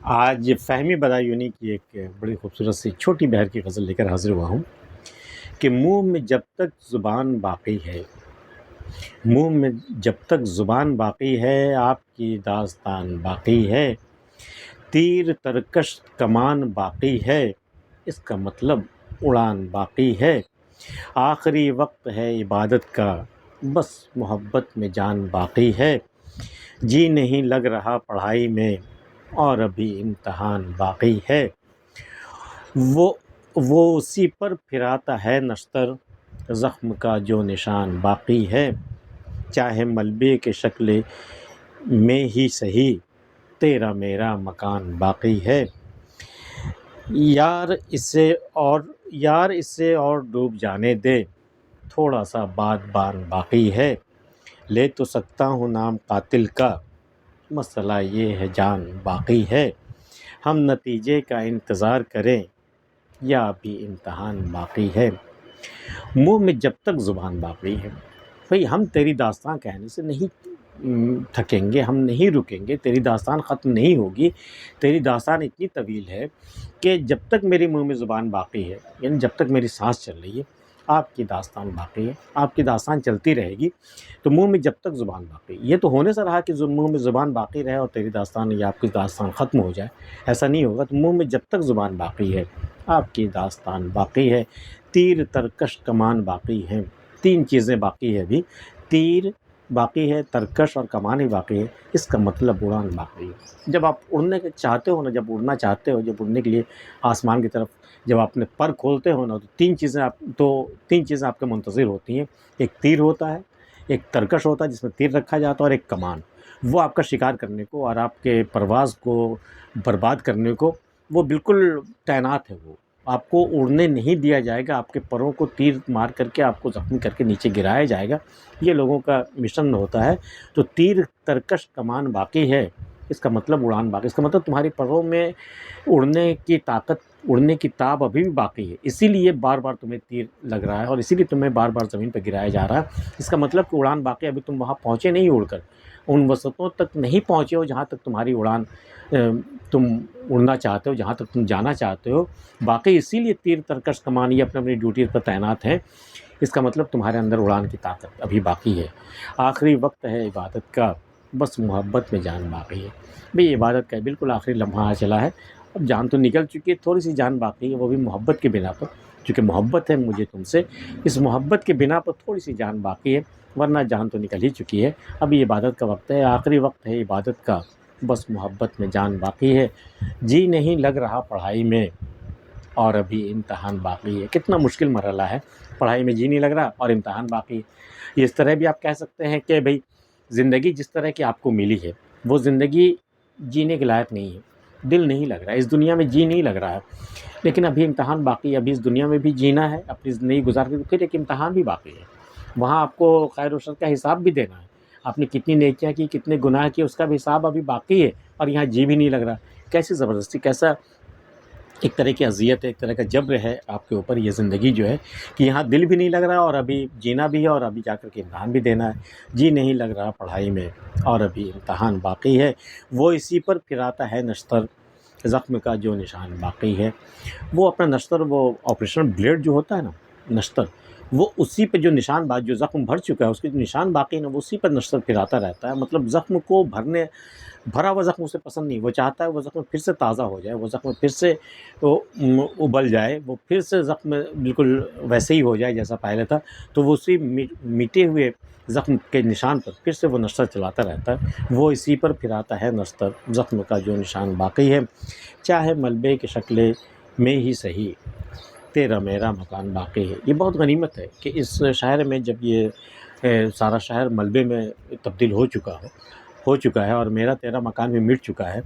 آج فہمی بدایونی کی ایک بڑی خوبصورت سی چھوٹی بہر کی غزل لے کر حاضر ہوا ہوں کہ منہ میں جب تک زبان باقی ہے، منہ میں جب تک زبان باقی ہے آپ کی داستان باقی ہے، تیر ترکش کمان باقی ہے، اس کا مطلب اڑان باقی ہے، آخری وقت ہے عبادت کا بس محبت میں جان باقی ہے، جی نہیں لگ رہا پڑھائی میں اور ابھی امتحان باقی ہے، وہ اسی پر پھراتا ہے نشتر، زخم کا جو نشان باقی ہے، چاہے ملبے کے شکل میں ہی سہی تیرا میرا مکان باقی ہے، یار اسے اور ڈوب جانے دے، تھوڑا سا بادبان باقی ہے، لے تو سکتا ہوں نام قاتل کا، مسئلہ یہ ہے جان باقی ہے، ہم نتیجے کا انتظار کریں یا ابھی امتحان باقی ہے۔ منہ میں جب تک زبان باقی ہے، بھئی ہم تیری داستان کہنے سے نہیں تھکیں گے، ہم نہیں رکیں گے، تیری داستان ختم نہیں ہوگی، تیری داستان اتنی طویل ہے کہ جب تک میری منہ میں زبان باقی ہے، یعنی جب تک میری سانس چل رہی ہے آپ کی داستان باقی ہے، آپ کی داستان چلتی رہے گی۔ تو منہ میں جب تک زبان باقی، یہ تو ہونے سے رہا کہ منہ میں زبان باقی رہے اور تیری داستان یا آپ کی داستان ختم ہو جائے، ایسا نہیں ہوگا۔ تو منہ میں جب تک زبان باقی ہے آپ کی داستان باقی ہے، تیر ترکش کمان باقی ہیں، تین چیزیں باقی ہے ابھی، تیر باقی ہے، ترکش اور کمان ہی باقی ہے، اس کا مطلب اڑان باقی ہے۔ جب آپ اڑنے کے چاہتے ہو نا، جب اڑنا چاہتے ہو، جب اڑنے کے لیے آسمان کی طرف جب آپ اپنے پر کھولتے ہو نا، تو تین چیزیں آپ کے منتظر ہوتی ہیں، ایک تیر ہوتا ہے، ایک ترکش ہوتا ہے جس میں تیر رکھا جاتا ہے، اور ایک کمان، وہ آپ کا شکار کرنے کو اور آپ کے پرواز کو برباد کرنے کو وہ بالکل تعینات ہے، وہ آپ کو اڑنے نہیں دیا جائے گا، آپ کے پروں کو تیر مار کر کے آپ کو زخمی کر کے نیچے گرایا جائے گا، یہ لوگوں کا مشن ہوتا ہے۔ تو تیر ترکش کمان باقی ہے، اس کا مطلب اڑان باقی، اس کا مطلب تمہاری پروں میں اڑنے کی طاقت، اڑنے کی تاب ابھی بھی باقی ہے، اسی لیے بار بار تمہیں تیر لگ رہا ہے اور اسی لیے تمہیں بار بار زمین پہ گرایا جا رہا ہے، اس کا مطلب کہ اڑان باقی، ابھی تم وہاں پہنچے نہیں اڑ کر، ان وسطوں تک نہیں پہنچے ہو جہاں تک تمہاری اڑان تم اڑنا چاہتے ہو، جہاں تک تم جانا چاہتے ہو باقی، اسی لیے تیر ترکش کمان یہ اپنی اپنی ڈیوٹی پر تعینات ہیں، اس کا مطلب تمہارے اندر اڑان کی طاقت ابھی باقی ہے، آخری وقت ہے عبادت کا بس محبت میں جان باقی ہے۔ بھئی عبادت کا بالکل آخری لمحہ چلا ہے، اب جان تو نکل چکی ہے، تھوڑی سی جان باقی ہے، وہ بھی محبت کی بنا پر، چونکہ محبت ہے مجھے تم سے، اس محبت کی بنا پر تھوڑی سی جان باقی ہے، ورنہ جان تو نکل ہی چکی ہے، ابھی عبادت کا وقت ہے، آخری وقت ہے عبادت کا بس محبت میں جان باقی ہے، جی نہیں لگ رہا پڑھائی میں اور ابھی امتحان باقی ہے۔ کتنا مشکل مرحلہ ہے، پڑھائی میں جی نہیں لگ رہا اور امتحان باقی ہے۔ اس طرح بھی آپ کہہ سکتے ہیں کہ بھئی زندگی جس طرح کی آپ کو ملی ہے وہ زندگی جینے کے لائق نہیں ہے، دل نہیں لگ رہا ہے، اس دنیا میں جی نہیں لگ رہا ہے، لیکن ابھی امتحان باقی ہے، ابھی اس دنیا میں بھی جینا ہے، اپنی زندگی گزار کے پھر ایک امتحان بھی باقی ہے، وہاں آپ کو خیر و شر کا حساب بھی دینا ہے، آپ نے کتنی نیکیاں کی، کتنے گناہ کیے، اس کا بھی حساب ابھی باقی ہے، اور یہاں جی بھی نہیں لگ رہا۔ کیسی زبردستی، کیسا ایک طرح کی اذیت ہے، ایک طرح کا جبر ہے آپ کے اوپر یہ زندگی جو ہے، کہ یہاں دل بھی نہیں لگ رہا اور ابھی جینا بھی ہے اور ابھی جا کر کے امتحان بھی دینا ہے، جی نہیں لگ رہا پڑھائی میں اور ابھی امتحان باقی ہے، وہ اسی پر پھراتا ہے نشتر، زخم کا جو نشان باقی ہے، وہ اپنا نشتر، وہ آپریشن بلیڈ جو ہوتا ہے نا، نشتر، وہ اسی پہ جو نشان جو زخم بھر چکا ہے اس کے جو نشان باقی ہے نا، وہ اسی پر نشتر پھراتا رہتا ہے، مطلب زخم کو بھرا ہوا زخم اسے پسند نہیں، وہ چاہتا ہے وہ زخم پھر سے تازہ ہو جائے، وہ زخم پھر سے ابل جائے، وہ پھر سے زخم بالکل ویسے ہی ہو جائے جیسا پہلے تھا، تو وہ اسی مٹے ہوئے زخم کے نشان پر پھر سے وہ نشتر چلاتا رہتا ہے، وہ اسی پر پھراتا ہے نشتر، زخم کا جو نشان باقی ہے، چاہے ملبے کی شکل میں ہی سہی تیرا میرا مکان باقی ہے۔ یہ بہت غنیمت ہے کہ اس شہر میں جب یہ سارا شہر ملبے میں تبدیل ہو چکا ہے اور میرا تیرا مکان بھی مٹ چکا ہے،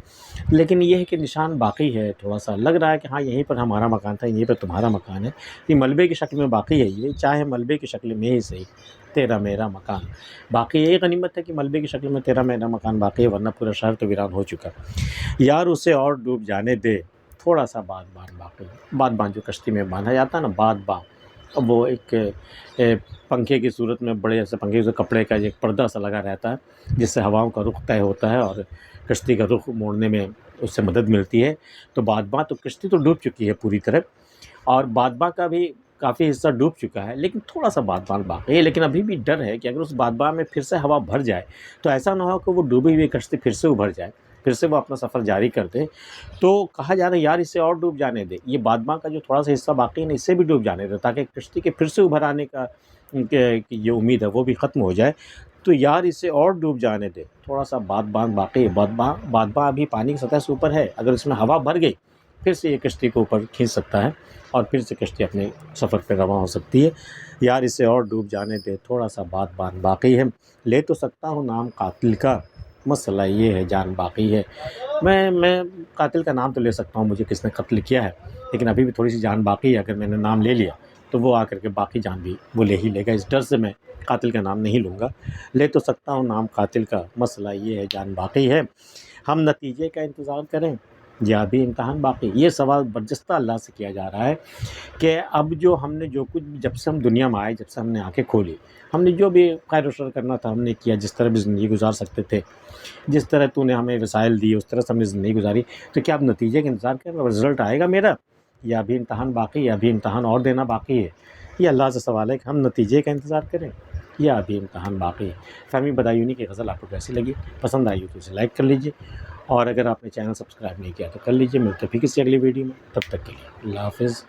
لیکن یہ ہے کہ نشان باقی ہے، تھوڑا سا لگ رہا ہے کہ ہاں یہیں پر ہمارا مکان تھا، یہیں پر تمہارا مکان ہے، یہ ملبے کی شکل میں باقی ہے، یہ چاہے ملبے کی شکل میں ہی صحیح تیرا میرا مکان باقی ہے۔ یہ غنیمت ہے کہ ملبے کی شکل میں تیرا میرا مکان باقی ہے، ورنہ پورا شہر تو ویران ہو چکا، یار اسے اور ڈوب جانے دے، تھوڑا سا بادبان باقی ہے۔ بادبان جو کشتی میں باندھا جاتا ہے نا، بادبان، اب وہ ایک پنکھے کی صورت میں، بڑے ایسے پنکھے سے کپڑے کا ایک پردہ سا لگا رہتا ہے جس سے ہواؤں کا رخ طے ہوتا ہے اور کشتی کا رخ موڑنے میں اس سے مدد ملتی ہے. تو بادباں تو کشتی تو ڈوب چکی ہے پوری طرح، اور بادباں کا بھی کافی حصہ ڈوب چکا ہے، لیکن تھوڑا سا بادباں باقی ہے. لیکن ابھی بھی ڈر ہے کہ اگر اس بادباں میں پھر سے ہوا بھر جائے تو ایسا نہ ہو کہ وہ ڈوبی ہوئی کشتی پھر سے ابھر جائے، پھر سے وہ اپنا سفر جاری کر دے. تو کہا جا رہا ہے یار اسے اور ڈوب جانے دے، یہ بادباں کا جو تھوڑا سا حصہ باقی ہے نا اسے بھی ڈوب جانے دے، تاکہ کشتی کے پھر سے ابھر آنے کا کی یہ امید ہے وہ بھی ختم ہو جائے. تو یار اسے اور ڈوب جانے دے، تھوڑا سا بادباں باقی ہے. بادباں ابھی پانی کی سطح سے اوپر ہے، اگر اس میں ہوا بھر گئی پھر سے یہ کشتی کو اوپر کھینچ سکتا ہے اور پھر سے کشتی اپنے سفر پہ رواں ہو سکتی ہے. یار اسے اور ڈوب جانے دے، تھوڑا سا بادباں باقی ہے. لے تو سکتا ہوں نام قاتل کا، مسئلہ یہ ہے جان باقی ہے. میں قاتل کا نام تو لے سکتا ہوں، مجھے کس نے قتل کیا ہے، لیکن ابھی بھی تھوڑی سی جان باقی ہے. اگر میں نے نام لے لیا تو وہ آ کر کے باقی جان بھی وہ لے ہی لے گا. اس ڈر سے میں قاتل کا نام نہیں لوں گا. لے تو سکتا ہوں نام قاتل کا، مسئلہ یہ ہے جان باقی ہے. ہم نتیجے کا انتظار کریں یا ابھی امتحان باقی. یہ سوال برجستہ اللہ سے کیا جا رہا ہے کہ اب جو ہم نے جو کچھ جب سے ہم دنیا میں آئے، جب سے ہم نے آنکھیں کھولی، ہم نے جو بھی خیر و شر کرنا تھا ہم نے کیا، جس طرح بھی زندگی گزار سکتے تھے، جس طرح تو نے ہمیں وسائل دی اس طرح سے ہم نے زندگی گزاری. تو کیا اب نتیجے کا انتظار کریں، رزلٹ آئے گا میرا، یا ابھی امتحان باقی ہے، ابھی امتحان اور دینا باقی ہے؟ یہ اللہ سے سوال ہے کہ ہم نتیجے کا انتظار کریں یا ابھی امتحان باقی ہے. فہمی بدایونی کی غزل آپ کو کیسی لگی؟ پسند آئی ہو تو اسے لائک کر لیجئے، اور اگر آپ نے چینل سبسکرائب نہیں کیا تو کر لیجئے. ملتے ہیں پھر کسی اگلی ویڈیو میں، تب تک کے لیے اللہ حافظ.